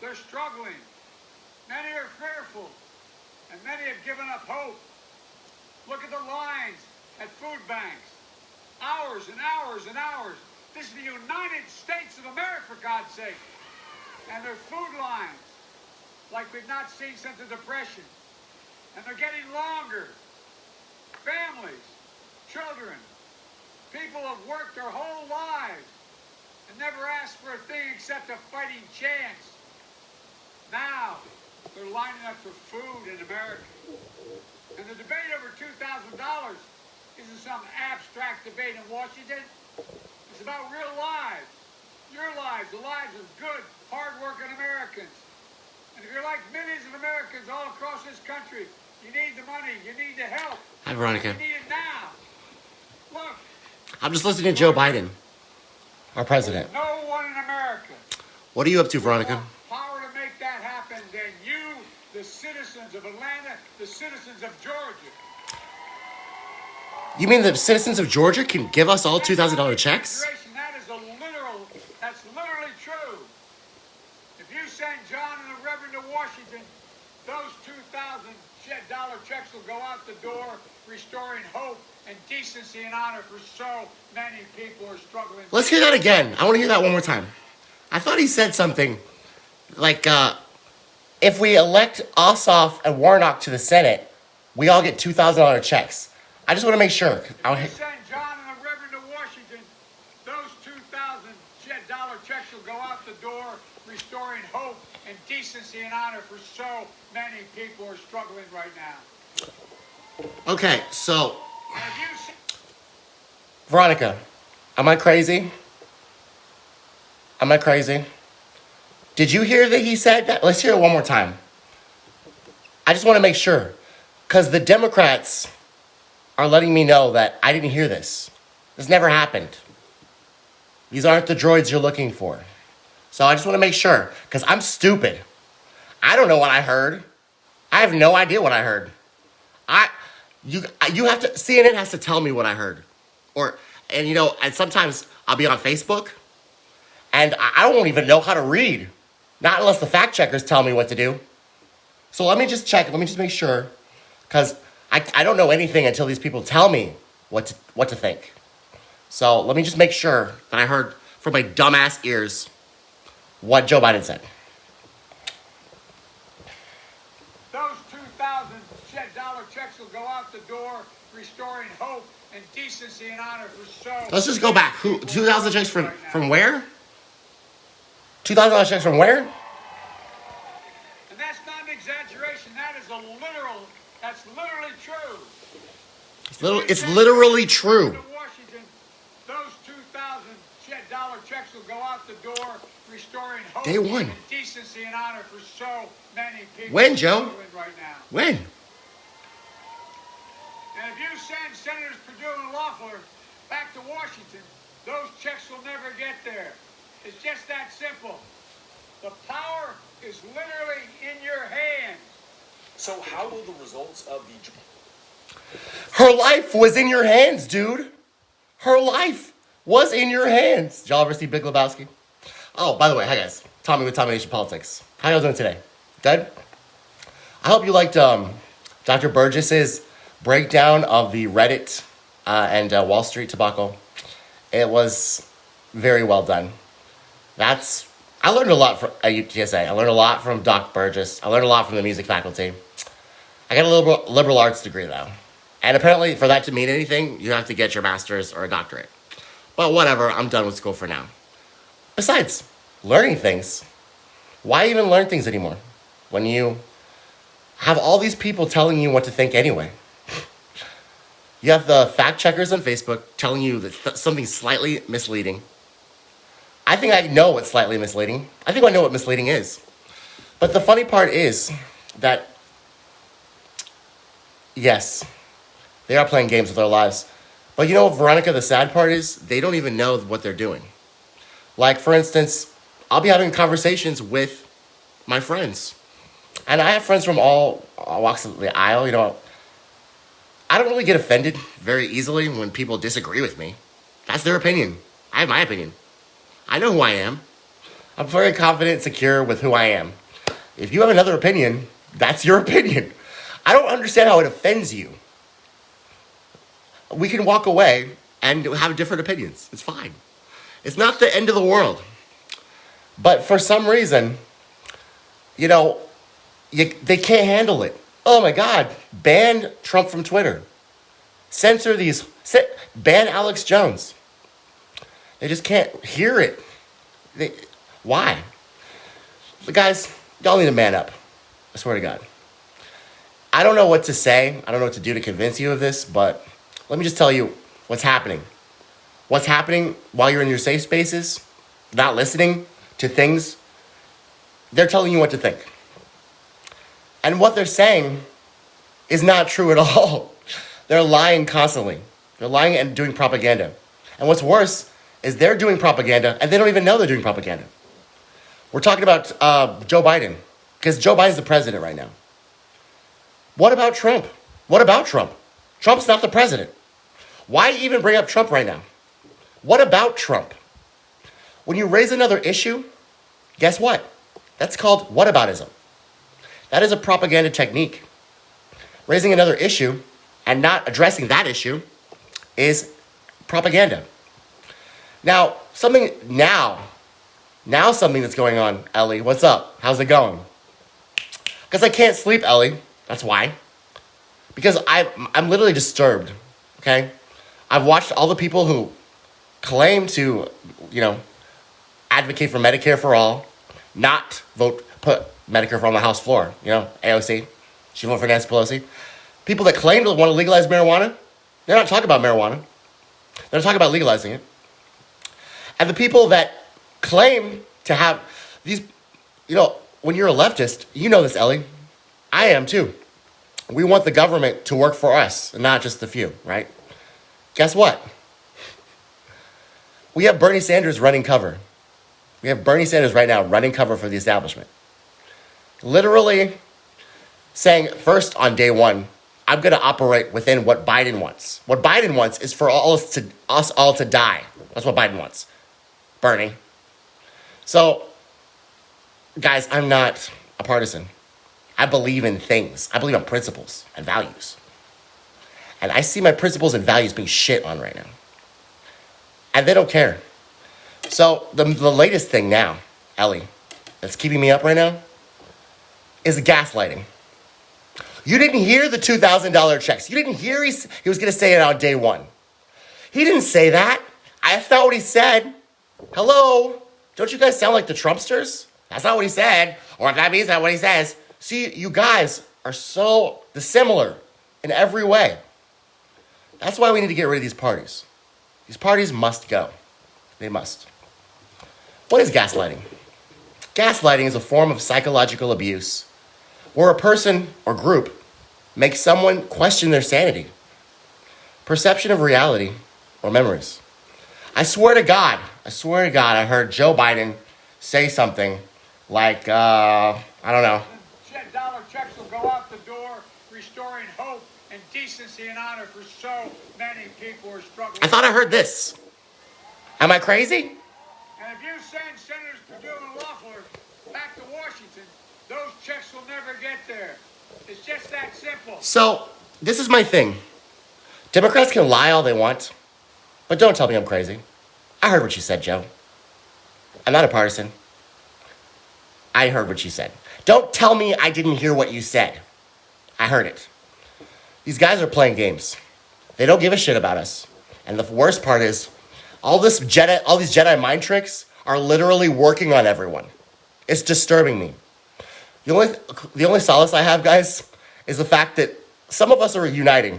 they're struggling. Many are fearful, and many have given up hope. Look at the lines at food banks. Hours and hours and hours. This is the United States of America, for God's sake. And their food lines, like we've not seen since the Depression. And they're getting longer. Families, children, people have worked their whole lives and never asked for a thing except a fighting chance. Now, they're lining up for food in America. And the debate over $2,000 isn't some abstract debate in Washington. It's about real lives. Your lives, the lives of good, hard-working Americans. And if you're like millions of Americans all across this country, you need the money, you need the help. Hi, Veronica. You need it now. Look. I'm just listening to Joe Biden, our president. No one in America. What are you up to, Veronica? Power to make that happen than you, the citizens of Atlanta, the citizens of Georgia. You mean the citizens of Georgia can give us all $2,000 checks? That's literally true. If you send John and the Reverend to Washington, those $2,000 checks will go out the door, restoring hope and decency and honor for so many people who are struggling. Let's hear that again. I want to hear that one more time. I thought he said something like, if we elect Ossoff and Warnock to the Senate, we all get $2,000 checks. I just want to make sure. If you send John and the Reverend to Washington, those $2,000 checks will go out the door, restoring hope and decency and honor for so many people who are struggling right now. Okay, so Veronica, am I crazy? Am I crazy? Did you hear that he said that? Let's hear it one more time. I just want to make sure, because the Democrats are letting me know that I didn't hear this. This never happened. These aren't the droids you're looking for. So I just want to make sure, because I'm stupid. I don't know what I heard. I have no idea what I heard. You have to, CNN has to tell me what I heard. And sometimes I'll be on Facebook, and I won't even know how to read. Not unless the fact checkers tell me what to do. So let me just check, let me just make sure, because I don't know anything until these people tell me what to think. So let me just make sure that I heard from my dumbass ears what Joe Biden said. Those $2,000 checks will go out the door, restoring hope and decency and honor for so. Let's just go back. Who? 2,000 checks from where? $2,000 checks from where? And that's not an exaggeration. That's literally true. It's literally true. Washington, those $2,000 checks will go out the door, restoring hope Day one. and decency and honor for so many people. When, Joe? Right now. When? And if you send Senators Perdue and Loeffler back to Washington, those checks will never get there. It's just that simple. The power is literally in your hands. So how will the results of the... Her life was in your hands, dude. Her life was in your hands. Did y'all ever see Big Lebowski? Oh, by the way, hi guys. Tommy with Tommy Nation Politics. How y'all doing today? Good? I hope you liked Dr. Burgess's breakdown of the Reddit and Wall Street debacle. It was very well done. I learned a lot from UTSA. I learned a lot from Doc Burgess. I learned a lot from the music faculty. I got a liberal arts degree, though. And apparently, for that to mean anything, you have to get your master's or a doctorate. But whatever, I'm done with school for now. Besides, learning things. Why even learn things anymore? When you have all these people telling you what to think anyway. You have the fact checkers on Facebook telling you that something's slightly misleading. I think I know what's slightly misleading. I think I know what misleading is. But the funny part is that, yes, they are playing games with our lives. But you know, Veronica, the sad part is they don't even know what they're doing. Like, for instance, I'll be having conversations with my friends. And I have friends from all walks of the aisle, you know. I don't really get offended very easily when people disagree with me. That's their opinion. I have my opinion. I know who I am. I'm very confident, secure with who I am. If you have another opinion, that's your opinion. I don't understand how it offends you. We can walk away and have different opinions. It's fine. It's not the end of the world. But for some reason, they can't handle it. Oh my God, ban Trump from Twitter. Censor these, ban Alex Jones. They just can't hear it. Why? But guys, y'all need to man up. I swear to God. I don't know what to say. I don't know what to do to convince you of this, but let me just tell you what's happening. What's happening while you're in your safe spaces, not listening to things, they're telling you what to think. And what they're saying is not true at all. They're lying constantly. They're lying and doing propaganda. And what's worse is they're doing propaganda and they don't even know they're doing propaganda. We're talking about Joe Biden, because Joe Biden's the president right now. What about Trump? What about Trump? Trump's not the president. Why even bring up Trump right now? What about Trump? When you raise another issue, guess what? That's called whataboutism. That is a propaganda technique. Raising another issue and not addressing that issue is propaganda. Now something that's going on, Ellie. What's up? How's it going? Because I can't sleep, Ellie. That's why. Because I'm literally disturbed, okay? I've watched all the people who claim to, advocate for Medicare for all, not put Medicare for all on the House floor, AOC. She voted for Nancy Pelosi. People that claim to want to legalize marijuana, they're not talking about marijuana. They're talking about legalizing it. And the people that claim to have these, when you're a leftist, you know this, Ellie. I am too. We want the government to work for us and not just the few, right? Guess what? We have Bernie Sanders running cover. We have Bernie Sanders right now running cover for the establishment. Literally saying first on day one, I'm going to operate within what Biden wants. What Biden wants is for us all to die. That's what Biden wants. Bernie. So, guys, I'm not a partisan. I believe in things. I believe in principles and values. And I see my principles and values being shit on right now. And they don't care. So the latest thing now, Ellie, that's keeping me up right now, is the gaslighting. You didn't hear the $2,000 checks. You didn't hear he was going to say it on day one. He didn't say that. That's not what he said. Hello? Don't you guys sound like the Trumpsters? That's not what he said. Or if that means that's what he says. See, you guys are so dissimilar in every way. That's why we need to get rid of these parties. These parties must go. They must. What is gaslighting? Gaslighting is a form of psychological abuse where a person or group makes someone question their sanity, perception of reality, or memories. I swear to God, I heard Joe Biden say something like, I don't know. Dollar checks will go out the door, restoring hope and decency and honor for so many people who are struggling. I thought I heard this. Am I crazy? And if you send Senators Perdue and Loeffler back to Washington, those checks will never get there. It's just that simple. So, this is my thing. Democrats can lie all they want, but don't tell me I'm crazy. I heard what you said, Joe. I'm not a partisan. I heard what you said. Don't tell me I didn't hear what you said. I heard it. These guys are playing games. They don't give a shit about us. And the worst part is, all these Jedi mind tricks are literally working on everyone. It's disturbing me. The only solace I have, guys, is the fact that some of us are uniting.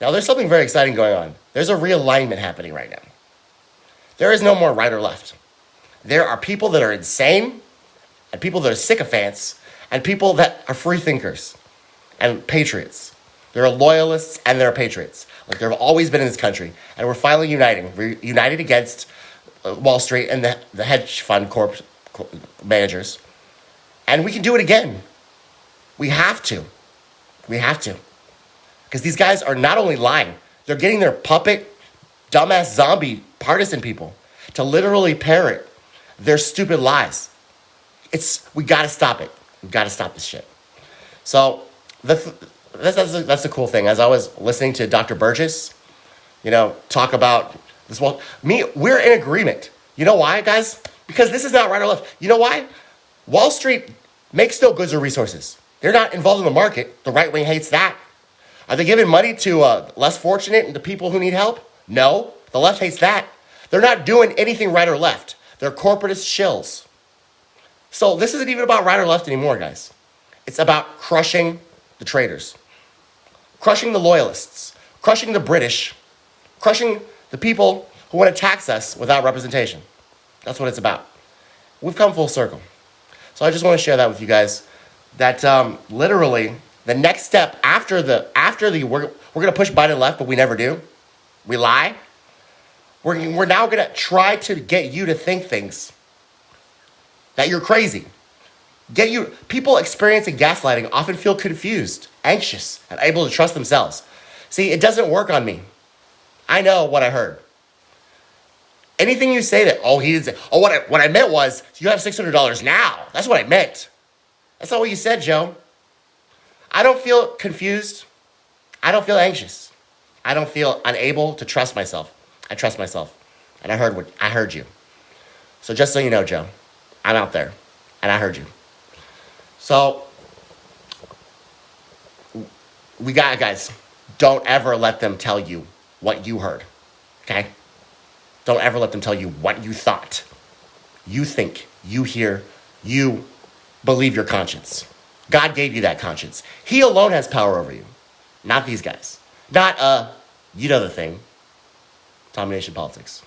Now, there's something very exciting going on. There's a realignment happening right now. There is no more right or left. There are people that are insane, and people that are sycophants, and people that are free thinkers and patriots. There are loyalists and there are patriots. Like there have always been in this country. And we're finally uniting. We're united against Wall Street and the hedge fund managers. And we can do it again. We have to. We have to. Because these guys are not only lying, they're getting their puppet, dumbass zombie partisan people to literally parrot their stupid lies. We got to stop it. We got to stop this shit. So that's the cool thing. As I was listening to Dr. Burgess, talk about this. Well, we're in agreement. You know why, guys? Because this is not right or left. You know why? Wall Street makes no goods or resources. They're not involved in the market. The right wing hates that. Are they giving money to less fortunate and the people who need help? No. The left hates that. They're not doing anything right or left. They're corporatist shills. So this isn't even about right or left anymore, guys. It's about crushing the traitors, crushing the loyalists, crushing the British, crushing the people who want to tax us without representation. That's what it's about. We've come full circle. So I just want to share that with you guys, that literally the next step after we're going to push Biden left, but we never do. We lie. We're now going to try to get you to think things that you're crazy. People experiencing gaslighting often feel confused, anxious, and able to trust themselves. See, it doesn't work on me. I know what I heard. Anything you say that, he didn't say, what I meant was, you have $600 now. That's what I meant. That's not what you said, Joe. I don't feel confused. I don't feel anxious. I don't feel unable to trust myself. I trust myself. And I heard you. So just so you know, Joe, I'm out there. And I heard you. So, guys, don't ever let them tell you what you heard. Okay? Don't ever let them tell you what you thought. You think, you hear, you believe your conscience. God gave you that conscience. He alone has power over you. Not these guys. Not, you know the thing. Domination politics.